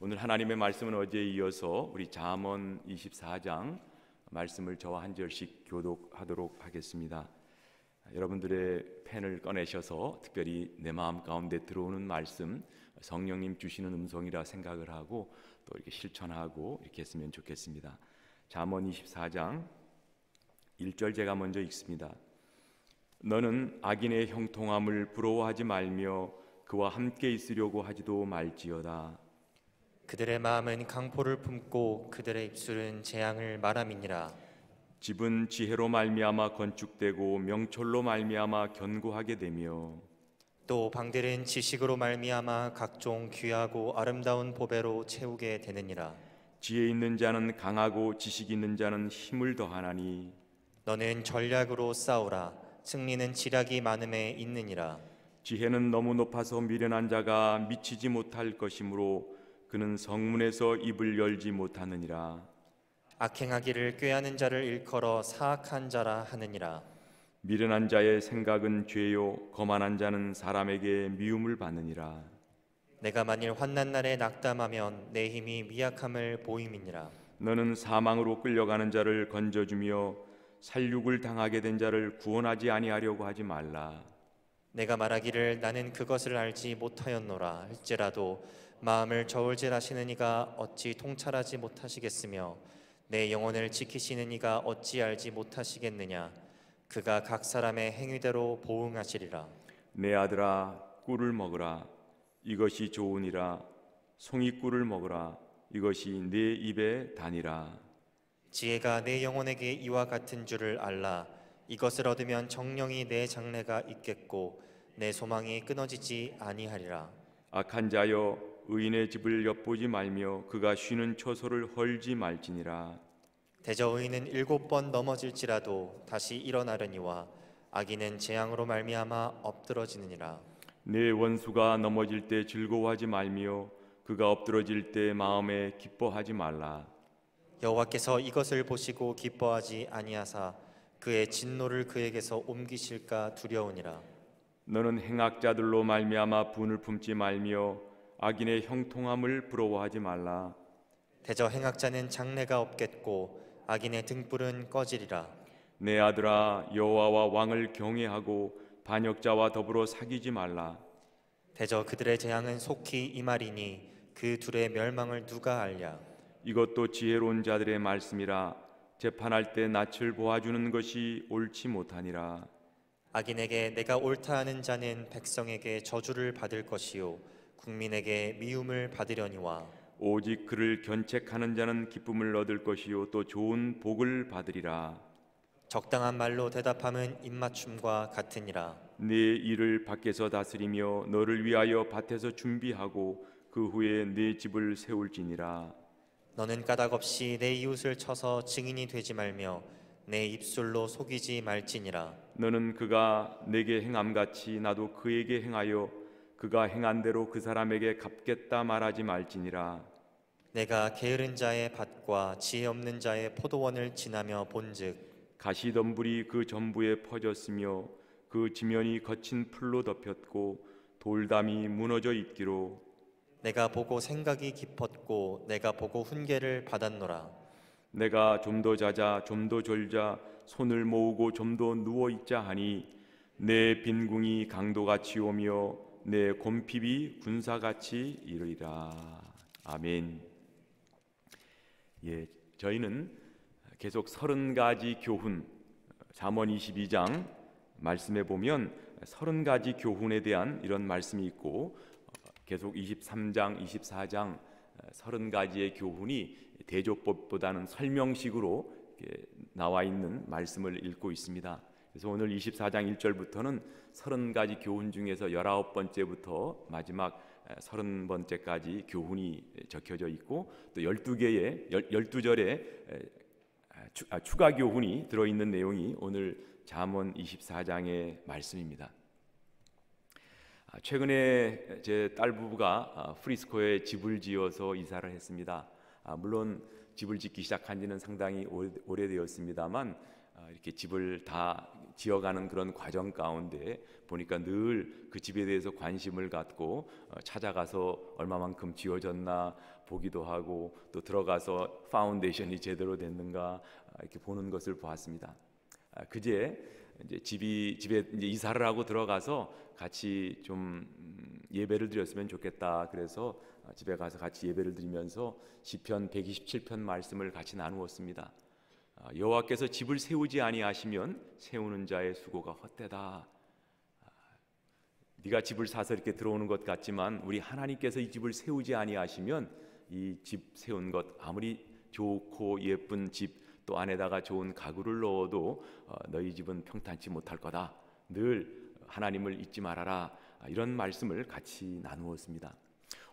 오늘 하나님의 말씀은 어제에 이어서 우리 잠언 24장 말씀을 저와 한 절씩 교독하도록 하겠습니다. 여러분들의 펜을 꺼내셔서 특별히 내 마음 가운데 들어오는 말씀, 성령님 주시는 음성이라 생각을 하고 또 이렇게 실천하고 이렇게 했으면 좋겠습니다. 잠언 24장 1절 제가 먼저 읽습니다. 너는 악인의 형통함을 부러워하지 말며 그와 함께 있으려고 하지도 말지어다. 그들의 마음은 강포를 품고 그들의 입술은 재앙을 말함이니라. 집은 지혜로 말미암아 건축되고 명철로 말미암아 견고하게 되며 또 방들은 지식으로 말미암아 각종 귀하고 아름다운 보배로 채우게 되느니라. 지혜 있는 자는 강하고 지식 있는 자는 힘을 더하나니 너는 전략으로 싸우라. 승리는 지략이 많음에 있느니라. 지혜는 너무 높아서 미련한 자가 미치지 못할 것이므로 그는 성문에서 입을 열지 못하느니라. 악행하기를 꾀하는 자를 일컬어 사악한 자라 하느니라. 미련한 자의 생각은 죄요 거만한 자는 사람에게 미움을 받느니라. 내가 만일 환난 날에 낙담하면 내 힘이 미약함을 보임이니라. 너는 사망으로 끌려가는 자를 건져주며 살육을 당하게 된 자를 구원하지 아니하려고 하지 말라. 내가 말하기를 나는 그것을 알지 못하였노라 할지라도 마음을 저울질하시는 이가 어찌 통찰하지 못하시겠으며 내 영혼을 지키시는 이가 어찌 알지 못하시겠느냐. 그가 각 사람의 행위대로 보응하시리라. 내 아들아 꿀을 먹으라. 이것이 좋으니라. 송이꿀을 먹으라. 이것이 내 입에 다니라. 지혜가 내 영혼에게 이와 같은 줄을 알라. 이것을 얻으면 정령이 내 장래가 있겠고 내 소망이 끊어지지 아니하리라. 악한 자여 의인의 집을 엿보지 말며 그가 쉬는 처소를 헐지 말지니라. 대저 의인은 7번 넘어질지라도 다시 일어나려니와 악인은 재앙으로 말미암아 엎드러지느니라. 내 원수가 넘어질 때 즐거워하지 말며 그가 엎드러질 때 마음에 기뻐하지 말라. 여호와께서 이것을 보시고 기뻐하지 아니하사 그의 진노를 그에게서 옮기실까 두려우니라. 너는 행악자들로 말미암아 분을 품지 말며 악인의 형통함을 부러워하지 말라. 대저 행악자는 장래가 없겠고 악인의 등불은 꺼지리라. 내 아들아 여호와와 왕을 경외하고 반역자와 더불어 사귀지 말라. 대저 그들의 재앙은 속히 임하리니 그 둘의 멸망을 누가 알랴. 이것도 지혜로운 자들의 말씀이라. 재판할 때 낯을 보아주는 것이 옳지 못하니라. 악인에게 내가 옳다 하는 자는 백성에게 저주를 받을 것이요 국민에게 미움을 받으려니와 오직 그를 견책하는 자는 기쁨을 얻을 것이요 또 좋은 복을 받으리라. 적당한 말로 대답함은 입맞춤과 같으니라. 네 일을 밖에서 다스리며 너를 위하여 밭에서 준비하고 그 후에 네 집을 세울지니라. 너는 까닭 없이 내 이웃을 쳐서 증인이 되지 말며 내 입술로 속이지 말지니라. 너는 그가 내게 행함같이 나도 그에게 행하여 그가 행한 대로 그 사람에게 갚겠다 말하지 말지니라. 내가 게으른 자의 밭과 지혜 없는 자의 포도원을 지나며 본즉 가시덤불이 그 전부에 퍼졌으며 그 지면이 거친 풀로 덮였고 돌담이 무너져 있기로 내가 보고 생각이 깊었고 내가 보고 훈계를 받았노라. 내가 좀 더 자자 좀 더 졸자 손을 모으고 좀 더 누워 있자 하니 내 빈궁이 강도같이 오며 내 곰핍이 군사같이 이르리라. 아멘. 예, 저희는 계속 30가지 교훈, 잠언 22장 말씀에 보면 30가지 교훈에 대한 이런 말씀이 있고 계속 23장, 24장 30가지의 교훈이 대조법보다는 설명식으로 나와 있는 말씀을 읽고 있습니다. 그래서 오늘 24장 1절부터는 30가지 교훈 중에서 19번째부터 마지막 30번째까지 교훈이 적혀져 있고 또 12절에 추가 교훈이 들어있는 내용이 오늘 잠언 24장의 말씀입니다. 최근에 제 딸 부부가 프리스코에 집을 지어서 이사를 했습니다. 물론 집을 짓기 시작한 지는 상당히 오래되었습니다만 이렇게 집을 다 지어가는 그런 과정 가운데 보니까 늘 그 집에 대해서 관심을 갖고 찾아가서 얼마만큼 지어졌나 보기도 하고, 또 들어가서 파운데이션이 제대로 됐는가 이렇게 보는 것을 보았습니다. 그제 이제 집에 이제 이사를 하고 들어가서 같이 좀 예배를 드렸으면 좋겠다. 그래서 집에 가서 같이 예배를 드리면서 시편 127편 말씀을 같이 나누었습니다. 여호와께서 집을 세우지 아니하시면 세우는 자의 수고가 헛되다. 네가 집을 사서 이렇게 들어오는 것 같지만 우리 하나님께서 이 집을 세우지 아니하시면 이 집 세운 것 아무리 좋고 예쁜 집 또 안에다가 좋은 가구를 넣어도 너희 집은 평탄치 못할 거다. 늘 하나님을 잊지 말아라. 이런 말씀을 같이 나누었습니다.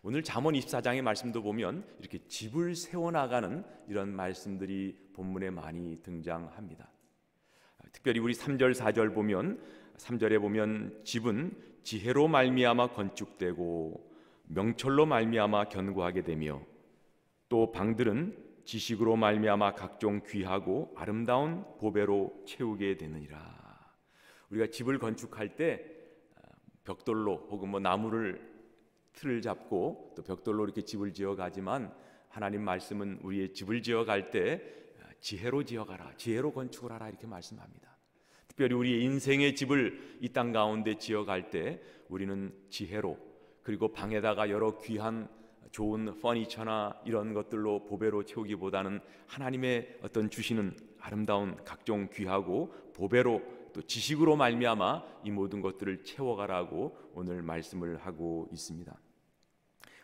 오늘 잠언 24장의 말씀도 보면 이렇게 집을 세워나가는 이런 말씀들이 본문에 많이 등장합니다. 특별히 우리 3절 4절 보면 3절에 보면 집은 지혜로 말미암아 건축되고 명철로 말미암아 견고하게 되며 또 방들은 지식으로 말미암아 각종 귀하고 아름다운 보배로 채우게 되느니라. 우리가 집을 건축할 때 벽돌로 혹은 나무를 틀을 잡고 또 벽돌로 이렇게 집을 지어가지만 하나님 말씀은 우리의 집을 지어갈 때 지혜로 지어가라, 지혜로 건축을 하라 이렇게 말씀합니다. 특별히 우리의 인생의 집을 이 땅 가운데 지어갈 때 우리는 지혜로, 그리고 방에다가 여러 귀한 좋은 퍼니처나 이런 것들로 보배로 채우기보다는 하나님의 어떤 주시는 아름다운 각종 귀하고 보배로 또 지식으로 말미암아 이 모든 것들을 채워가라고 오늘 말씀을 하고 있습니다.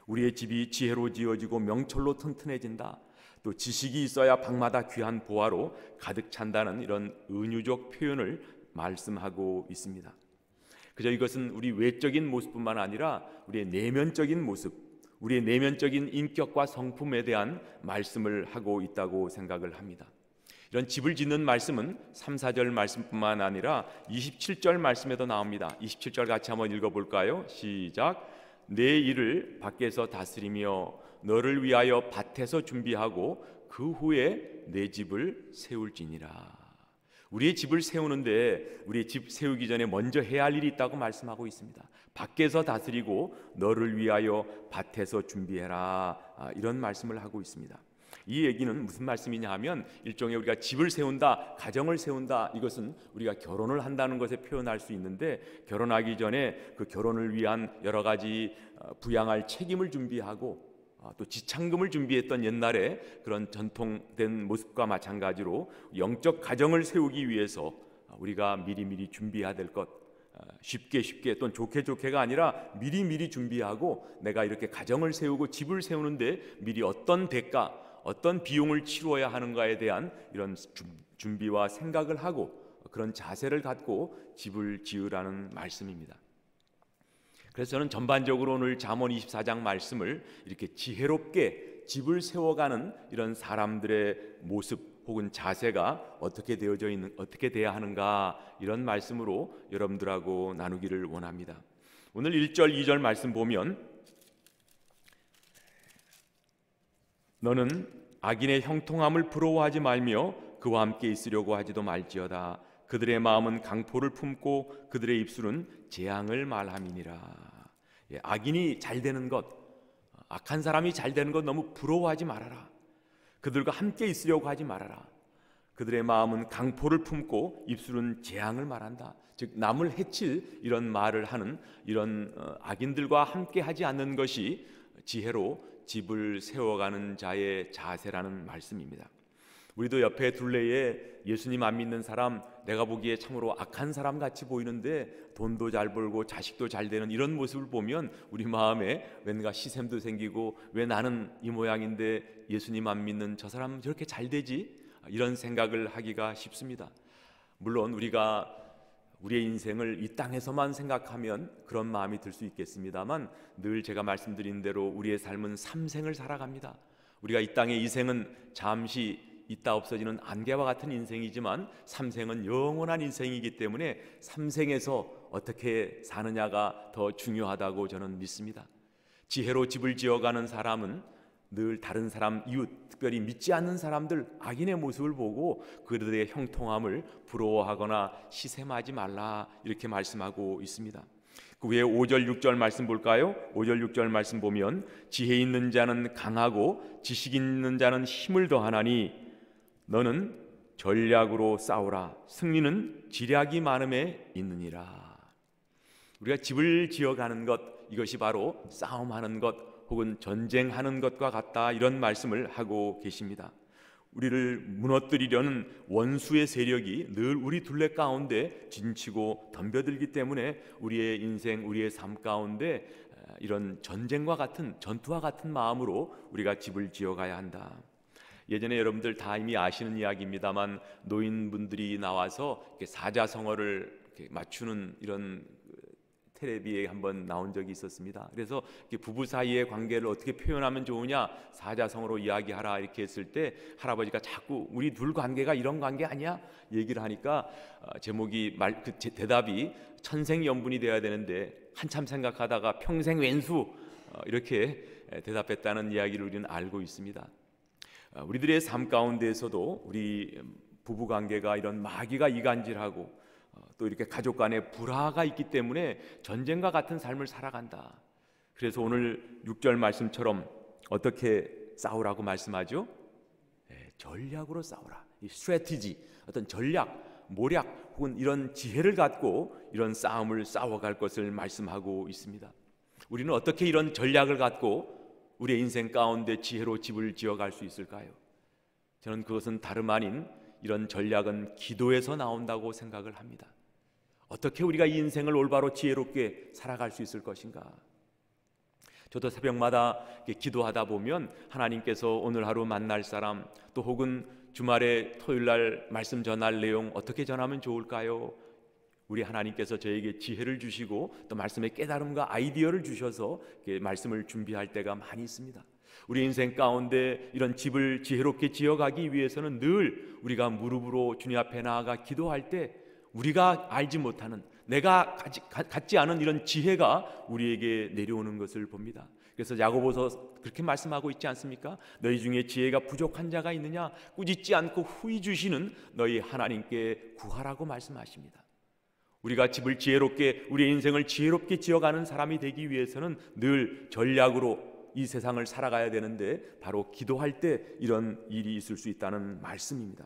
우리의 집이 지혜로 지어지고 명철로 튼튼해진다. 또 지식이 있어야 방마다 귀한 보화로 가득 찬다는 이런 은유적 표현을 말씀하고 있습니다. 그저 이것은 우리 외적인 모습뿐만 아니라 우리의 내면적인 모습, 우리의 내면적인 인격과 성품에 대한 말씀을 하고 있다고 생각을 합니다. 이런 집을 짓는 말씀은 3, 4절 말씀뿐만 아니라 27절 말씀에도 나옵니다. 27절 같이 한번 읽어볼까요? 시작. 내 일을 밖에서 다스리며 너를 위하여 밭에서 준비하고 그 후에 내 집을 세울지니라. 우리의 집을 세우는데 우리의 집 세우기 전에 먼저 해야 할 일이 있다고 말씀하고 있습니다. 밖에서 다스리고 너를 위하여 밭에서 준비해라. 이런 말씀을 하고 있습니다. 이 얘기는 무슨 말씀이냐 하면 일종의 우리가 집을 세운다, 가정을 세운다, 이것은 우리가 결혼을 한다는 것에 표현할 수 있는데 결혼하기 전에 그 결혼을 위한 여러 가지 부양할 책임을 준비하고 또 지참금을 준비했던 옛날에 그런 전통된 모습과 마찬가지로 영적 가정을 세우기 위해서 우리가 미리미리 준비해야 될 것, 쉽게 또는 좋게가 아니라 미리미리 준비하고 내가 이렇게 가정을 세우고 집을 세우는데 미리 어떤 대가, 어떤 비용을 치루어야 하는가에 대한 이런 준비와 생각을 하고 그런 자세를 갖고 집을 지으라는 말씀입니다. 그래서 저는 전반적으로 오늘 잠언 24장 말씀을 이렇게 지혜롭게 집을 세워가는 이런 사람들의 모습 혹은 자세가 어떻게 돼야 하는가 이런 말씀으로 여러분들하고 나누기를 원합니다. 오늘 1절 2절 말씀 보면 너는 악인의 형통함을 부러워하지 말며 그와 함께 있으려고 하지도 말지어다. 그들의 마음은 강포를 품고 그들의 입술은 재앙을 말함이니라. 악인이 잘 되는 것, 악한 사람이 잘 되는 것 너무 부러워하지 말아라. 그들과 함께 있으려고 하지 말아라. 그들의 마음은 강포를 품고 입술은 재앙을 말한다. 즉 남을 해칠 이런 말을 하는 이런 악인들과 함께 하지 않는 것이 지혜로 집을 세워가는 자의 자세라는 말씀입니다. 우리도 옆에 둘레에 예수님 안 믿는 사람, 내가 보기에 참으로 악한 사람 같이 보이는데 돈도 잘 벌고 자식도 잘 되는 이런 모습을 보면 우리 마음에 왠가 시샘도 생기고 왜 나는 이 모양인데 예수님 안 믿는 저 사람은 저렇게 잘 되지? 이런 생각을 하기가 쉽습니다. 물론 우리가 우리의 인생을 이 땅에서만 생각하면 그런 마음이 들 수 있겠습니다만 늘 제가 말씀드린 대로 우리의 삶은 삼생을 살아갑니다. 우리가 이 땅의 이 생은 잠시 있다 없어지는 안개와 같은 인생이지만 삼생은 영원한 인생이기 때문에 삼생에서 어떻게 사느냐가 더 중요하다고 저는 믿습니다. 지혜로 집을 지어가는 사람은 늘 다른 사람, 이웃, 특별히 믿지 않는 사람들, 악인의 모습을 보고 그들의 형통함을 부러워하거나 시샘하지 말라, 이렇게 말씀하고 있습니다. 그 외에 5절 6절 말씀 볼까요? 5절 6절 말씀 보면 지혜 있는 자는 강하고 지식 있는 자는 힘을 더하나니 너는 전략으로 싸우라. 승리는 지략이 많음에 있느니라. 우리가 집을 지어가는 것, 이것이 바로 싸움하는 것 혹은 전쟁하는 것과 같다, 이런 말씀을 하고 계십니다. 우리를 무너뜨리려는 원수의 세력이 늘 우리 둘레 가운데 진치고 덤벼들기 때문에 우리의 인생, 우리의 삶 가운데 이런 전쟁과 같은, 전투와 같은 마음으로 우리가 집을 지어가야 한다. 예전에 여러분들 다 이미 아시는 이야기입니다만 노인분들이 나와서 이렇게 사자성어를 이렇게 맞추는 이런 텔레비에 한번 나온 적이 있었습니다. 그래서 부부 사이의 관계를 어떻게 표현하면 좋으냐, 사자성어로 이야기하라 이렇게 했을 때 할아버지가 자꾸 우리 둘 관계가 이런 관계 아니야? 얘기를 하니까 제목이 대답이 천생연분이 돼야 되는데 한참 생각하다가 평생 왼수, 이렇게 대답했다는 이야기를 우리는 알고 있습니다. 우리들의 삶 가운데에서도 우리 부부 관계가 이런 마귀가 이간질하고 또 이렇게 가족 간에 불화가 있기 때문에 전쟁과 같은 삶을 살아간다. 그래서 오늘 6절 말씀처럼 어떻게 싸우라고 말씀하죠? 전략으로 싸우라. 이 스트래티지, 어떤 전략, 모략 혹은 이런 지혜를 갖고 이런 싸움을 싸워갈 것을 말씀하고 있습니다. 우리는 어떻게 이런 전략을 갖고 우리의 인생 가운데 지혜로 집을 지어갈 수 있을까요? 저는 그것은 다름 아닌 이런 전략은 기도에서 나온다고 생각을 합니다. 어떻게 우리가 이 인생을 올바로 지혜롭게 살아갈 수 있을 것인가? 저도 새벽마다 기도하다 보면 하나님께서 오늘 하루 만날 사람, 또 혹은 주말에 토요일날 말씀 전할 내용 어떻게 전하면 좋을까요? 우리 하나님께서 저에게 지혜를 주시고 또 말씀의 깨달음과 아이디어를 주셔서 말씀을 준비할 때가 많이 있습니다. 우리 인생 가운데 이런 집을 지혜롭게 지어가기 위해서는 늘 우리가 무릎으로 주님 앞에 나아가 기도할 때 우리가 알지 못하는, 내가 갖지 않은 이런 지혜가 우리에게 내려오는 것을 봅니다. 그래서 야고보서 그렇게 말씀하고 있지 않습니까? 너희 중에 지혜가 부족한 자가 있느냐? 꾸짖지 않고 후히 주시는 너희 하나님께 구하라고 말씀하십니다. 우리가 집을 지혜롭게, 우리의 인생을 지혜롭게 지어가는 사람이 되기 위해서는 늘 전략으로 이 세상을 살아가야 되는데 바로 기도할 때 이런 일이 있을 수 있다는 말씀입니다.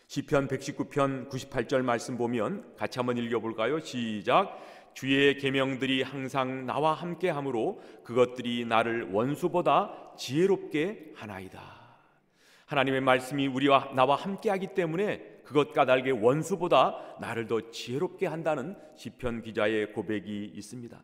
시편 119편 98절 말씀 보면 같이 한번 읽어볼까요? 시작. 주의 계명들이 항상 나와 함께하므로 그것들이 나를 원수보다 지혜롭게 하나이다. 하나님의 말씀이 우리와 나와 함께하기 때문에 그것 까닭에 원수보다 나를 더 지혜롭게 한다는 시편 기자의 고백이 있습니다.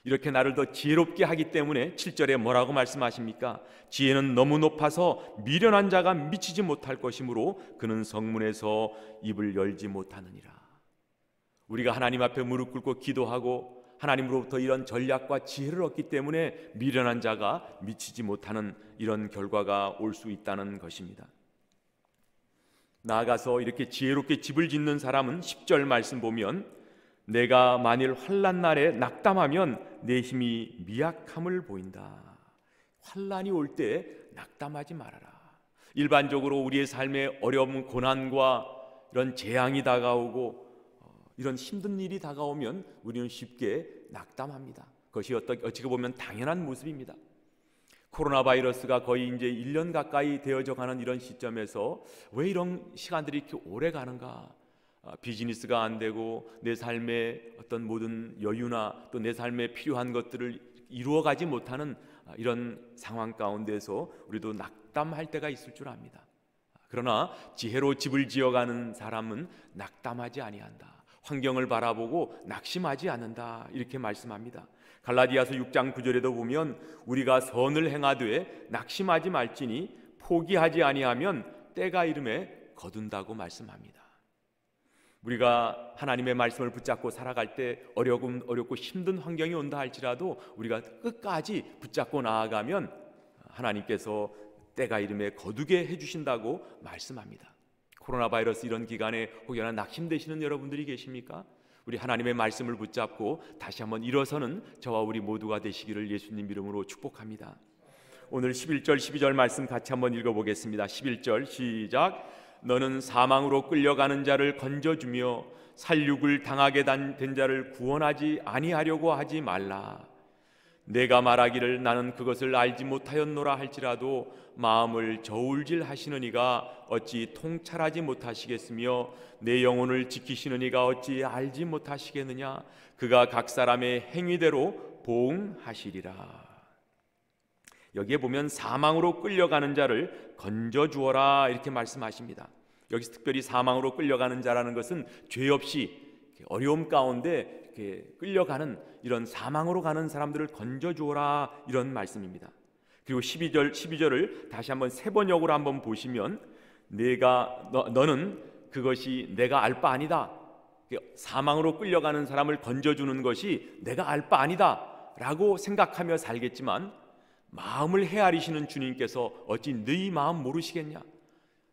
이렇게 나를 더 지혜롭게 하기 때문에 7절에 뭐라고 말씀하십니까? 지혜는 너무 높아서 미련한 자가 미치지 못할 것이므로 그는 성문에서 입을 열지 못하느니라. 우리가 하나님 앞에 무릎 꿇고 기도하고 하나님으로부터 이런 전략과 지혜를 얻기 때문에 미련한 자가 미치지 못하는 이런 결과가 올 수 있다는 것입니다. 나아가서 이렇게 지혜롭게 집을 짓는 사람은 10절 말씀 보면 내가 만일 환난 날에 낙담하면 내 힘이 미약함을 보인다. 환난이 올 때 낙담하지 말아라. 일반적으로 우리의 삶에 어려움, 고난과 이런 재앙이 다가오고 이런 힘든 일이 다가오면 우리는 쉽게 낙담합니다. 그것이 어떻게 보면 당연한 모습입니다. 코로나 바이러스가 거의 이제 1년 가까이 되어져 가는 이런 시점에서 왜 이런 시간들이 이렇게 오래 가는가? 비즈니스가 안 되고 내 삶의 어떤 모든 여유나 또 내 삶에 필요한 것들을 이루어가지 못하는 이런 상황 가운데서 우리도 낙담할 때가 있을 줄 압니다. 그러나 지혜로 집을 지어가는 사람은 낙담하지 아니한다. 환경을 바라보고 낙심하지 않는다. 이렇게 말씀합니다. 갈라디아서 6장 9절에도 보면 우리가 선을 행하되 낙심하지 말지니 포기하지 아니하면 때가 이름에 거둔다고 말씀합니다. 우리가 하나님의 말씀을 붙잡고 살아갈 때 어렵고 힘든 환경이 온다 할지라도 우리가 끝까지 붙잡고 나아가면 하나님께서 때가 이름에 거두게 해주신다고 말씀합니다. 코로나 바이러스 이런 기간에 혹여나 낙심되시는 여러분들이 계십니까? 우리 하나님의 말씀을 붙잡고 다시 한번 일어서는 저와 우리 모두가 되시기를 예수님 이름으로 축복합니다. 오늘 11절 12절 말씀 같이 한번 읽어보겠습니다. 11절 시작. 너는 사망으로 끌려가는 자를 건져주며 살육을 당하게 된 자를 구원하지 아니하려고 하지 말라. 내가 말하기를 나는 그것을 알지 못하였노라 할지라도 마음을 저울질 하시는 이가 어찌 통찰하지 못하시겠으며 내 영혼을 지키시는 이가 어찌 알지 못하시겠느냐. 그가 각 사람의 행위대로 보응하시리라. 여기에 보면 사망으로 끌려가는 자를 건져주어라 이렇게 말씀하십니다. 여기서 특별히 사망으로 끌려가는 자라는 것은 죄 없이 어려움 가운데 끌려가는 이런 사망으로 가는 사람들을 건져주어라 이런 말씀입니다. 그리고 12절을 다시 한번 세 번역으로 한번 보시면 너는 그것이 내가 알 바 아니다. 사망으로 끌려가는 사람을 건져주는 것이 내가 알 바 아니다 라고 생각하며 살겠지만 마음을 헤아리시는 주님께서 어찌 너희 마음 모르시겠냐.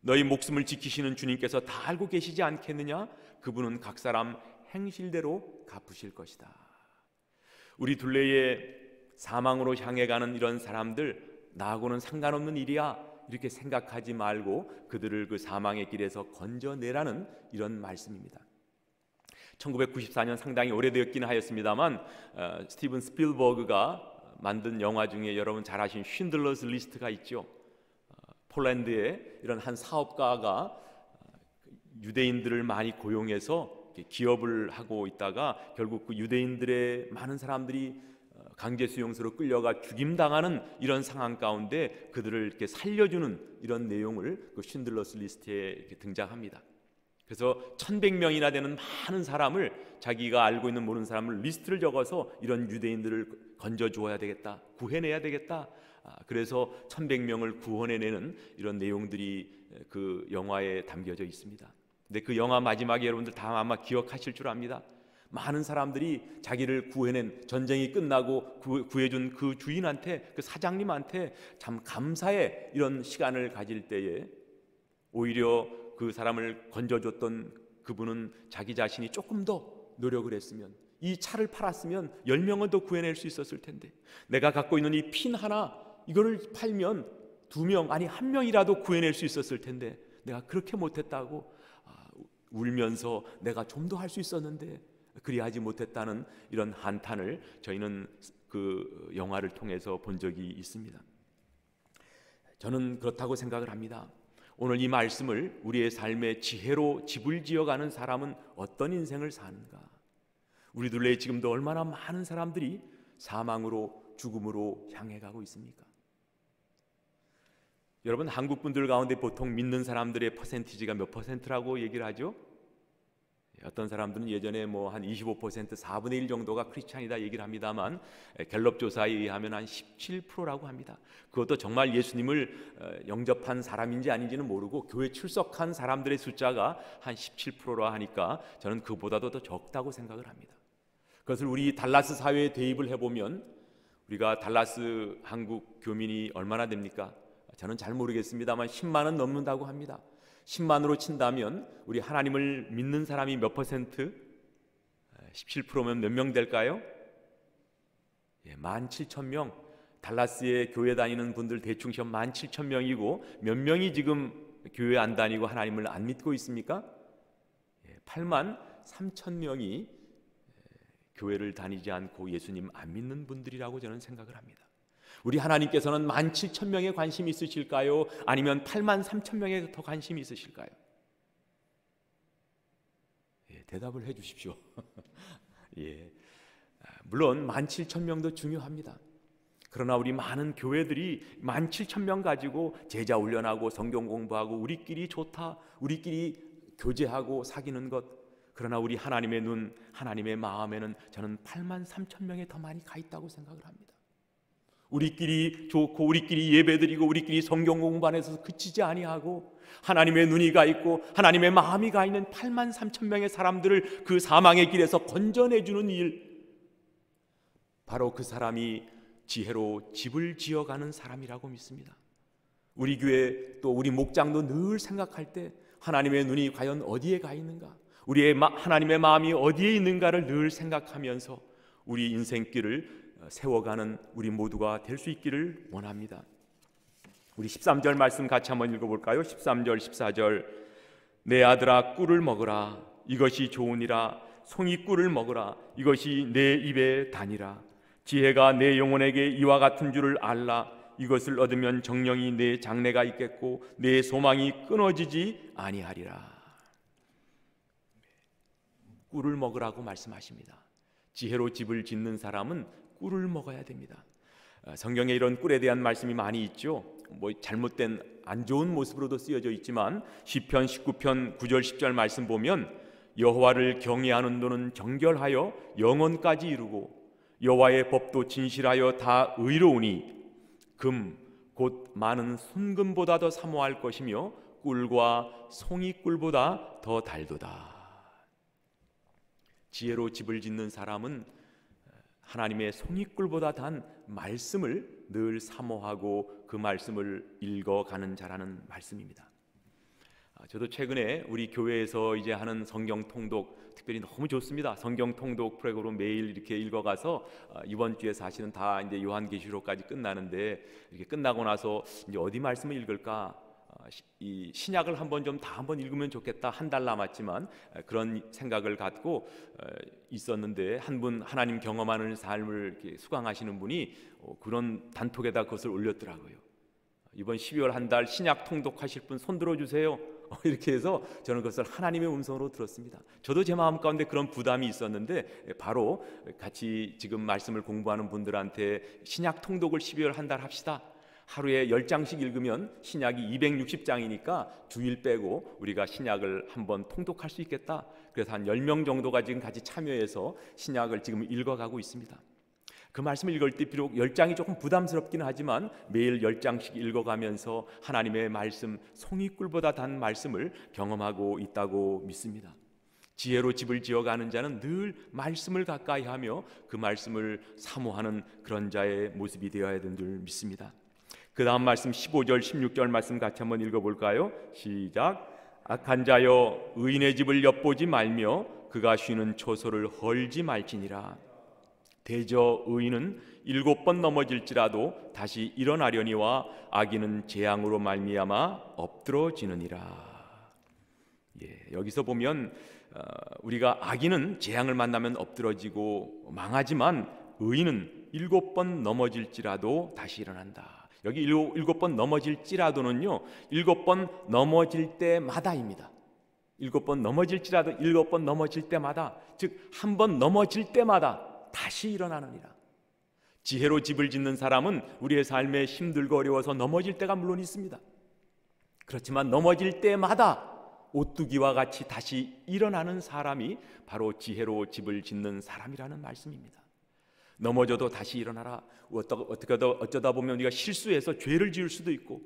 너희 목숨을 지키시는 주님께서 다 알고 계시지 않겠느냐. 그분은 각 사람 행실대로 갚으실 것이다. 우리 둘레에 사망으로 향해 가는 이런 사람들 나하고는 상관없는 일이야 이렇게 생각하지 말고 그들을 그 사망의 길에서 건져내라는 이런 말씀입니다. 1994년 상당히 오래되었긴 하였습니다만 스티븐 스필버그가 만든 영화 중에 여러분 잘 아시는 쉰들러스 리스트가 있죠. 폴란드의 이런 한 사업가가 유대인들을 많이 고용해서 기업을 하고 있다가 결국 그 유대인들의 많은 사람들이 강제 수용소로 끌려가 죽임당하는 이런 상황 가운데 그들을 이렇게 살려주는 이런 내용을 그 쉰들러스 리스트에 이렇게 등장합니다. 그래서 1100명이나 되는 많은 사람을 자기가 알고 있는 모르는 사람을 리스트를 적어서 이런 유대인들을 건져주어야 되겠다, 구해내야 되겠다. 그래서 1100명을 구원해내는 이런 내용들이 그 영화에 담겨져 있습니다. 근데 그 영화 마지막에 여러분들 다 아마 기억하실 줄 압니다. 많은 사람들이 자기를 구해낸, 전쟁이 끝나고 구해준 그 주인한테, 그 사장님한테 참 감사의 이런 시간을 가질 때에 오히려 그 사람을 건져줬던 그분은 자기 자신이 조금 더 노력을 했으면, 이 차를 팔았으면 10명은 더 구해낼 수 있었을 텐데, 내가 갖고 있는 이 핀 하나 이거를 팔면 2명 아니 1명이라도 구해낼 수 있었을 텐데 내가 그렇게 못했다고 울면서 내가 좀 더 할 수 있었는데 그리하지 못했다는 이런 한탄을 저희는 그 영화를 통해서 본 적이 있습니다. 저는 그렇다고 생각을 합니다. 오늘 이 말씀을 우리의 삶의 지혜로 집을 지어가는 사람은 어떤 인생을 사는가? 우리 둘레에 지금도 얼마나 많은 사람들이 사망으로, 죽음으로 향해 가고 있습니까? 여러분, 한국 분들 가운데 보통 믿는 사람들의 퍼센티지가 몇 %라고 얘기를 하죠? 어떤 사람들은 예전에 한 25%, 4분의 1 정도가 크리스찬이다 얘기를 합니다만 갤럽 조사에 의하면 한 17%라고 합니다. 그것도 정말 예수님을 영접한 사람인지 아닌지는 모르고 교회 출석한 사람들의 숫자가 한 17%라 하니까 저는 그보다도 더 적다고 생각을 합니다. 그것을 우리 달라스 사회에 대입을 해보면 우리가 달라스 한국 교민이 얼마나 됩니까? 저는 잘 모르겠습니다만 10만은 넘는다고 합니다. 10만으로 친다면 우리 하나님을 믿는 사람이 몇 %? 17%면 몇 명 될까요? 17,000명. 달라스에 교회 다니는 분들 대충 시험 17,000명이고 몇 명이 지금 교회 안 다니고 하나님을 안 믿고 있습니까? 83,000명이 교회를 다니지 않고 예수님 안 믿는 분들이라고 저는 생각을 합니다. 우리 하나님께서는 17,000명에 관심이 있으실까요? 아니면 83,000명에 더 관심이 있으실까요? 대답을 해 주십시오. 물론 17,000명도 중요합니다. 그러나 우리 많은 교회들이 17,000명 가지고 제자 훈련하고 성경 공부하고 우리끼리 좋다, 우리끼리 교제하고 사귀는 것, 그러나 우리 하나님의 눈, 하나님의 마음에는 저는 83,000명에 더 많이 가 있다고 생각을 합니다. 우리끼리 좋고 우리끼리 예배드리고 우리끼리 성경 공부안에서 그치지 아니하고 하나님의 눈이 가 있고 하나님의 마음이 가 있는 83,000명의 사람들을 그 사망의 길에서 건져내주는 일, 바로 그 사람이 지혜로 집을 지어가는 사람이라고 믿습니다. 우리 교회 또 우리 목장도 늘 생각할 때 하나님의 눈이 과연 어디에 가 있는가, 우리의 하나님의 마음이 어디에 있는가를 늘 생각하면서 우리 인생길을 세워가는 우리 모두가 될 수 있기를 원합니다. 우리 13절 말씀 같이 한번 읽어볼까요? 13절 14절 내 아들아 꿀을 먹으라 이것이 좋으니라 송이 꿀을 먹으라 이것이 내 입에 다니라 지혜가 내 영혼에게 이와 같은 줄을 알라 이것을 얻으면 정령이 내 장래가 있겠고 내 소망이 끊어지지 아니하리라. 꿀을 먹으라고 말씀하십니다. 지혜로 집을 짓는 사람은 꿀을 먹어야 됩니다. 성경에 이런 꿀에 대한 말씀이 많이 있죠. 잘못된 안 좋은 모습으로도 쓰여져 있지만 시편 19편 9절 10절 말씀 보면 여호와를 경외하는 도는 정결하여 영원까지 이루고 여호와의 법도 진실하여 다 의로우니 금 곧 많은 순금보다 더 사모할 것이며 꿀과 송이꿀보다 더 달도다. 지혜로 집을 짓는 사람은 하나님의 송이꿀보다 단 말씀을 늘 사모하고 그 말씀을 읽어가는 자라는 말씀입니다. 저도 최근에 우리 교회에서 이제 하는 성경 통독 특별히 너무 좋습니다. 성경 통독 프로그램 매일 이렇게 읽어가서 이번 주에 사실은 다 이제 요한계시록까지 끝나는데 이렇게 끝나고 나서 이제 어디 말씀을 읽을까? 이 신약을 한번 좀 다 한번 읽으면 좋겠다. 한 달 남았지만 그런 생각을 갖고 있었는데 한 분 하나님 경험하는 삶을 이렇게 수강하시는 분이 그런 단톡에다 그것을 올렸더라고요. 이번 12월 한 달 신약 통독하실 분 손 들어주세요. 이렇게 해서 저는 그것을 하나님의 음성으로 들었습니다. 저도 제 마음 가운데 그런 부담이 있었는데 바로 같이 지금 말씀을 공부하는 분들한테 신약 통독을 12월 한 달 합시다. 하루에 10장씩 읽으면 신약이 260장이니까 주일 빼고 우리가 신약을 한번 통독할 수 있겠다. 그래서 한 10명 정도가 지금 같이 참여해서 신약을 지금 읽어가고 있습니다. 그 말씀을 읽을 때 비록 10장이 조금 부담스럽기는 하지만 매일 10장씩 읽어가면서 하나님의 말씀, 송이꿀보다 단 말씀을 경험하고 있다고 믿습니다. 지혜로 집을 지어가는 자는 늘 말씀을 가까이 하며 그 말씀을 사모하는 그런 자의 모습이 되어야 되는 줄 믿습니다. 그 다음 말씀 15절 16절 말씀 같이 한번 읽어볼까요? 시작. 악한 자여 의인의 집을 엿보지 말며 그가 쉬는 초소를 헐지 말지니라. 대저 의인은 7번 넘어질지라도 다시 일어나려니와 악인은 재앙으로 말미암아 엎드러지느니라. 여기서 보면 우리가 악인은 재앙을 만나면 엎드러지고 망하지만 의인은 7번 넘어질지라도 다시 일어난다. 여기 7번 넘어질지라도는요 7번 넘어질 때마다입니다. 7번 넘어질지라도 7번 넘어질 때마다, 즉 한 번 넘어질 때마다 다시 일어나느니라. 지혜로 집을 짓는 사람은 우리의 삶에 힘들고 어려워서 넘어질 때가 물론 있습니다. 그렇지만 넘어질 때마다 오뚜기와 같이 다시 일어나는 사람이 바로 지혜로 집을 짓는 사람이라는 말씀입니다. 넘어져도 다시 일어나라. 어쩌다 보면 우리가 실수해서 죄를 지을 수도 있고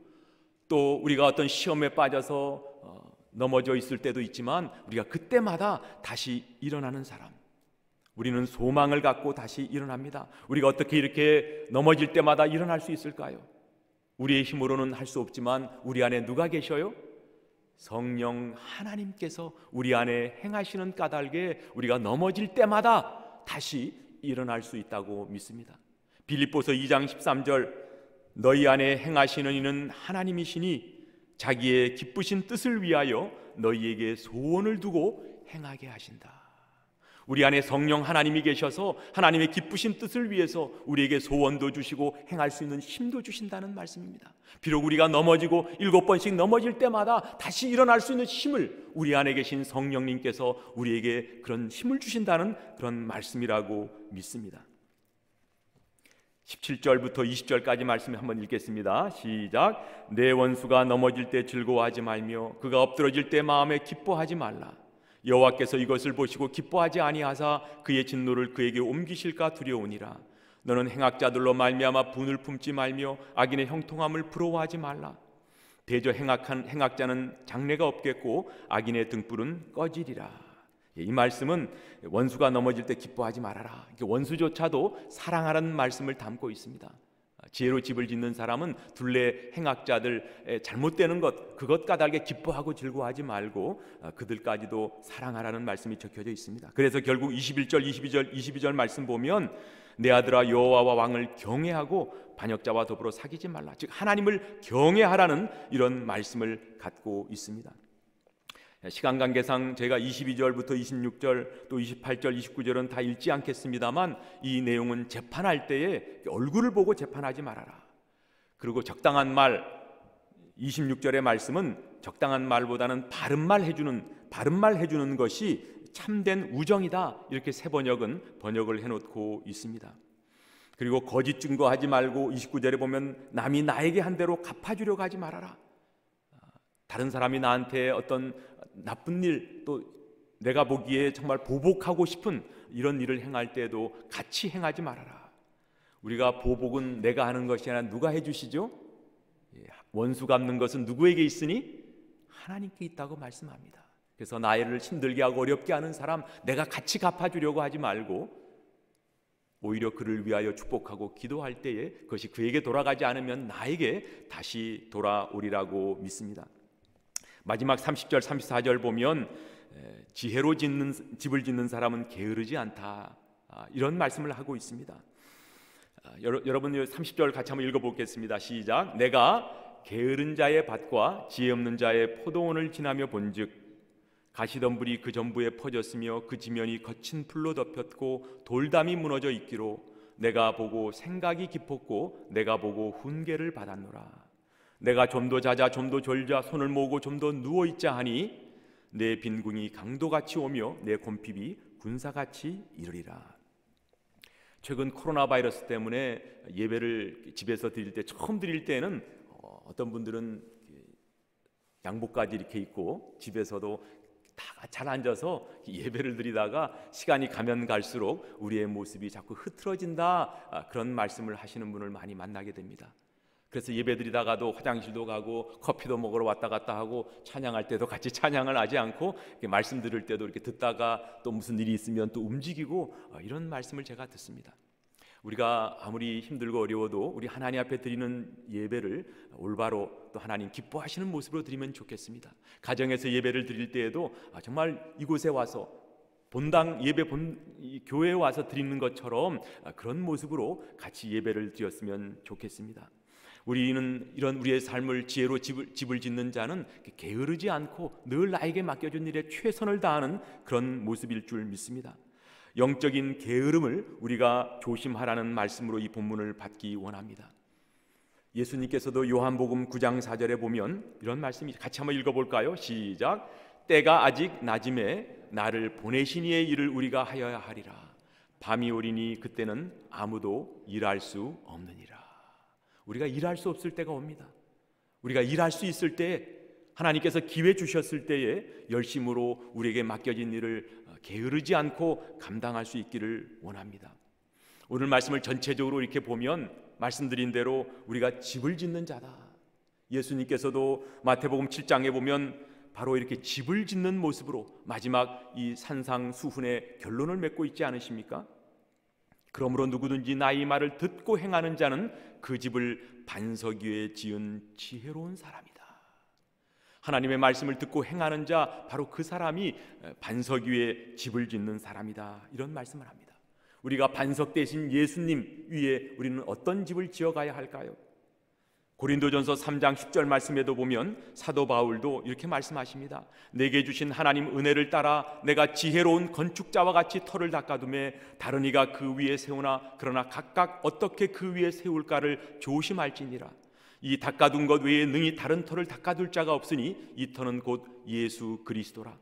또 우리가 어떤 시험에 빠져서 넘어져 있을 때도 있지만 우리가 그때마다 다시 일어나는 사람, 우리는 소망을 갖고 다시 일어납니다. 우리가 어떻게 이렇게 넘어질 때마다 일어날 수 있을까요? 우리의 힘으로는 할 수 없지만 우리 안에 누가 계셔요? 성령 하나님께서 우리 안에 행하시는 까닭에 우리가 넘어질 때마다 다시 일어날 수 있다고 믿습니다. 빌립보서 2장 13절 너희 안에 행하시는 이는 하나님이시니 자기의 기쁘신 뜻을 위하여 너희에게 소원을 두고 행하게 하신다. 우리 안에 성령 하나님이 계셔서 하나님의 기쁘신 뜻을 위해서 우리에게 소원도 주시고 행할 수 있는 힘도 주신다는 말씀입니다. 비록 우리가 넘어지고 7번씩 넘어질 때마다 다시 일어날 수 있는 힘을 우리 안에 계신 성령님께서 우리에게 그런 힘을 주신다는 그런 말씀이라고 믿습니다. 17절부터 20절까지 말씀 한번 읽겠습니다. 시작. 내 원수가 넘어질 때 즐거워하지 말며 그가 엎드러질 때 마음에 기뻐하지 말라. 여호와께서 이것을 보시고 기뻐하지 아니하사 그의 진노를 그에게 옮기실까 두려우니라. 너는 행악자들로 말미암아 분을 품지 말며 악인의 형통함을 부러워하지 말라. 대저 행악한 행악자는 장래가 없겠고 악인의 등불은 꺼지리라. 이 말씀은 원수가 넘어질 때 기뻐하지 말아라. 원수조차도 사랑하라는 말씀을 담고 있습니다. 지혜로 집을 짓는 사람은 둘레 행악자들 잘못되는 것 그것 까닭에 기뻐하고 즐거워하지 말고 그들까지도 사랑하라는 말씀이 적혀져 있습니다. 그래서 결국 21절 22절 말씀 보면 내 아들아 여호와와 왕을 경외하고 반역자와 더불어 사귀지 말라. 즉 하나님을 경외하라는 이런 말씀을 갖고 있습니다. 시간 관계상 제가 22절부터 26절 또 28절 29절은 다 읽지 않겠습니다만 이 내용은 재판할 때에 얼굴을 보고 재판하지 말아라. 그리고 적당한 말 26절의 말씀은 적당한 말보다는 바른 말 해주는 것이 참된 우정이다. 이렇게 세 번역은 번역을 해놓고 있습니다. 그리고 거짓 증거하지 말고 29절에 보면 남이 나에게 한 대로 갚아주려고 하지 말아라. 다른 사람이 나한테 어떤 나쁜 일 또 내가 보기에 정말 보복하고 싶은 이런 일을 행할 때에도 같이 행하지 말아라. 우리가 보복은 내가 하는 것이 아니라 누가 해주시죠? 원수 갚는 것은 누구에게 있으니? 하나님께 있다고 말씀합니다. 그래서 나를 힘들게 하고 어렵게 하는 사람 내가 같이 갚아주려고 하지 말고 오히려 그를 위하여 축복하고 기도할 때에 그것이 그에게 돌아가지 않으면 나에게 다시 돌아오리라고 믿습니다. 마지막 30절 34절 보면 지혜로 집을 짓는 사람은 게으르지 않다, 이런 말씀을 하고 있습니다. 여러분 30절 같이 한번 읽어보겠습니다. 시작. 내가 게으른 자의 밭과 지혜 없는 자의 포도원을 지나며 본즉 가시덤불이 그 전부에 퍼졌으며 그 지면이 거친 풀로 덮였고 돌담이 무너져 있기로 내가 보고 생각이 깊었고 내가 보고 훈계를 받았노라. 내가 좀 더 자자 좀 더 졸자 손을 모으고 좀 더 누워있자 하니 내 빈궁이 강도같이 오며 내 곰핍이 군사같이 이르리라. 최근 코로나 바이러스 때문에 예배를 집에서 드릴 때 처음 드릴 때는 어떤 분들은 양복까지 이렇게 입고 집에서도 다 잘 앉아서 예배를 드리다가 시간이 가면 갈수록 우리의 모습이 자꾸 흐트러진다, 그런 말씀을 하시는 분을 많이 만나게 됩니다. 그래서 예배 드리다가도 화장실도 가고 커피도 먹으러 왔다 갔다 하고 찬양할 때도 같이 찬양을 하지 않고 말씀 들을 때도 이렇게 듣다가 또 무슨 일이 있으면 또 움직이고, 이런 말씀을 제가 듣습니다. 우리가 아무리 힘들고 어려워도 우리 하나님 앞에 드리는 예배를 올바로 또 하나님 기뻐하시는 모습으로 드리면 좋겠습니다. 가정에서 예배를 드릴 때에도 정말 이곳에 와서 본당 예배 교회에 와서 드리는 것처럼 그런 모습으로 같이 예배를 드렸으면 좋겠습니다. 우리는 이런 우리의 삶을 지혜로 집을 짓는 자는 게으르지 않고 늘 나에게 맡겨준 일에 최선을 다하는 그런 모습일 줄 믿습니다. 영적인 게으름을 우리가 조심하라는 말씀으로 이 본문을 받기 원합니다. 예수님께서도 요한복음 9장 4절에 보면 이런 말씀이, 같이 한번 읽어볼까요? 시작. 때가 아직 낮음에 나를 보내신 이의 일을 우리가 하여야 하리라. 밤이 오리니 그때는 아무도 일할 수 없느니라. 우리가 일할 수 없을 때가 옵니다. 우리가 일할 수 있을 때, 하나님께서 기회 주셨을 때에 열심으로 우리에게 맡겨진 일을 게으르지 않고 감당할 수 있기를 원합니다. 오늘 말씀을 전체적으로 이렇게 보면 말씀드린 대로 우리가 집을 짓는 자다. 예수님께서도 마태복음 7장에 보면 바로 이렇게 집을 짓는 모습으로 마지막 이 산상수훈의 결론을 맺고 있지 않으십니까? 그러므로 누구든지 나의 말을 듣고 행하는 자는 그 집을 반석 위에 지은 지혜로운 사람이다. 하나님의 말씀을 듣고 행하는 자, 바로 그 사람이 반석 위에 집을 짓는 사람이다, 이런 말씀을 합니다. 우리가 반석 대신 예수님 위에 우리는 어떤 집을 지어가야 할까요? 고린도전서 3장 10절 말씀에도 보면 사도 바울도 이렇게 말씀하십니다. 내게 주신 하나님 은혜를 따라 내가 지혜로운 건축자와 같이 터를 닦아두매 다른 이가 그 위에 세우나 그러나 각각 어떻게 그 위에 세울까를 조심할지니라. 이 닦아둔 것 외에 능히 다른 터를 닦아둘 자가 없으니 이 터는 곧 예수 그리스도라.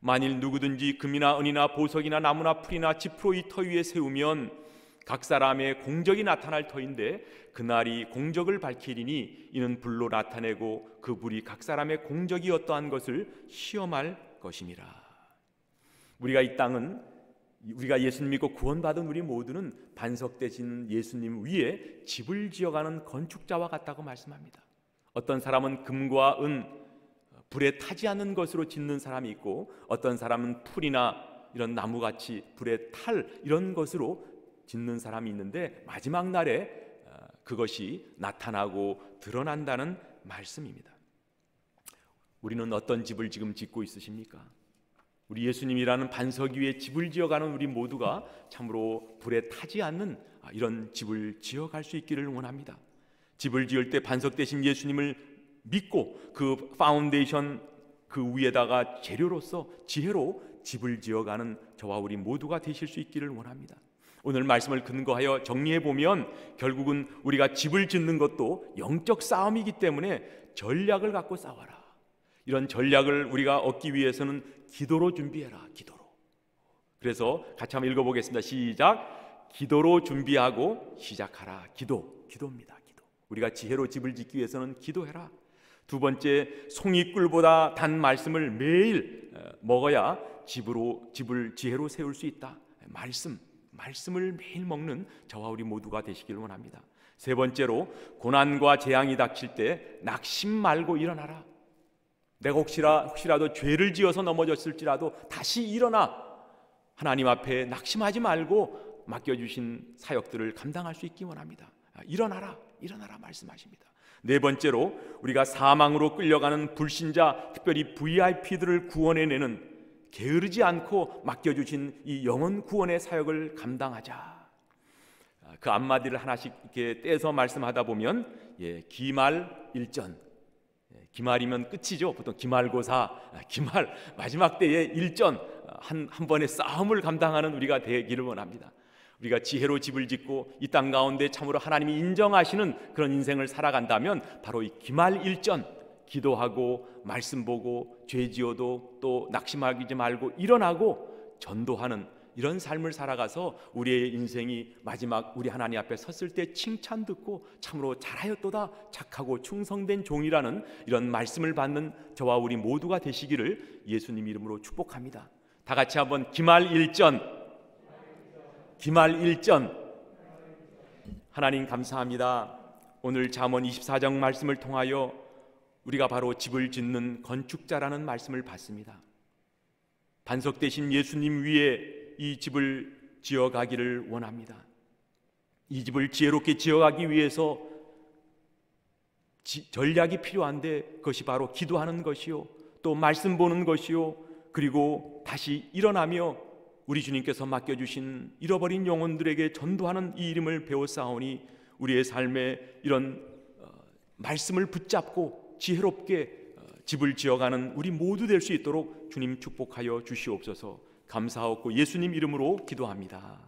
만일 누구든지 금이나 은이나 보석이나 나무나 풀이나 짚으로 이 터 위에 세우면 각 사람의 공적이 나타날 터인데 그날이 공적을 밝히리니 이는 불로 나타내고 그 불이 각 사람의 공적이 어떠한 것을 시험할 것임이라. 우리가 이 땅은, 우리가 예수님 믿고 구원받은 우리 모두는 반석 대신 예수님 위에 집을 지어가는 건축자와 같다고 말씀합니다. 어떤 사람은 금과 은, 불에 타지 않는 것으로 짓는 사람이 있고 어떤 사람은 풀이나 이런 나무같이 불에 탈 이런 것으로 짓는 사람이 있는데 마지막 날에 그것이 나타나고 드러난다는 말씀입니다. 우리는 어떤 집을 지금 짓고 있으십니까? 우리 예수님이라는 반석 위에 집을 지어가는 우리 모두가 참으로 불에 타지 않는 이런 집을 지어갈 수 있기를 원합니다. 집을 지을 때 반석 대신 예수님을 믿고 그 파운데이션 그 위에다가 재료로서 지혜로 집을 지어가는 저와 우리 모두가 되실 수 있기를 원합니다. 오늘 말씀을 근거하여 정리해 보면 결국은 우리가 집을 짓는 것도 영적 싸움이기 때문에 전략을 갖고 싸워라. 이런 전략을 우리가 얻기 위해서는 기도로 준비해라. 기도로. 그래서 같이 한번 읽어보겠습니다. 시작. 기도로 준비하고 시작하라. 기도입니다. 기도. 우리가 지혜로 집을 짓기 위해서는 기도해라. 두 번째, 송이꿀보다 단 말씀을 매일 먹어야 집을 지혜로 세울 수 있다. 말씀을 매일 먹는 저와 우리 모두가 되시길 원합니다. 세 번째로, 고난과 재앙이 닥칠 때 낙심 말고 일어나라. 내가 혹시라도 죄를 지어서 넘어졌을지라도 다시 일어나 하나님 앞에 낙심하지 말고 맡겨주신 사역들을 감당할 수 있기 원합니다. 일어나라 말씀하십니다. 네 번째로, 우리가 사망으로 끌려가는 불신자, 특별히 VIP들을 구원해내는 게으르지 않고 맡겨주신 이 영혼 구원의 사역을 감당하자. 그 앞마디를 하나씩 이렇게 떼서 말씀하다 보면 기말일전, 기말이면 끝이죠. 보통 기말고사, 기말 마지막 때의 일전, 한 번의 싸움을 감당하는 우리가 되기를 원합니다. 우리가 지혜로 집을 짓고 이 땅 가운데 참으로 하나님이 인정하시는 그런 인생을 살아간다면 바로 이 기말일전, 기도하고 말씀 보고 죄 지어도 또 낙심하지 말고 일어나고 전도하는 이런 삶을 살아가서 우리의 인생이 마지막 우리 하나님 앞에 섰을 때 칭찬 듣고 참으로 잘하였도다, 착하고 충성된 종이라는 이런 말씀을 받는 저와 우리 모두가 되시기를 예수님 이름으로 축복합니다. 다 같이 한번 기말일전. 하나님 감사합니다. 오늘 잠언 24장 말씀을 통하여 우리가 바로 집을 짓는 건축자라는 말씀을 받습니다. 반석 대신 예수님 위에 이 집을 지어가기를 원합니다. 이 집을 지혜롭게 지어가기 위해서 전략이 필요한데 그것이 바로 기도하는 것이요, 또 말씀 보는 것이요, 그리고 다시 일어나며 우리 주님께서 맡겨주신 잃어버린 영혼들에게 전도하는 이 이름을 배웠사오니 우리의 삶에 이런 말씀을 붙잡고 지혜롭게 집을 지어가는 우리 모두 될 수 있도록 주님 축복하여 주시옵소서. 감사하옵고 예수님 이름으로 기도합니다.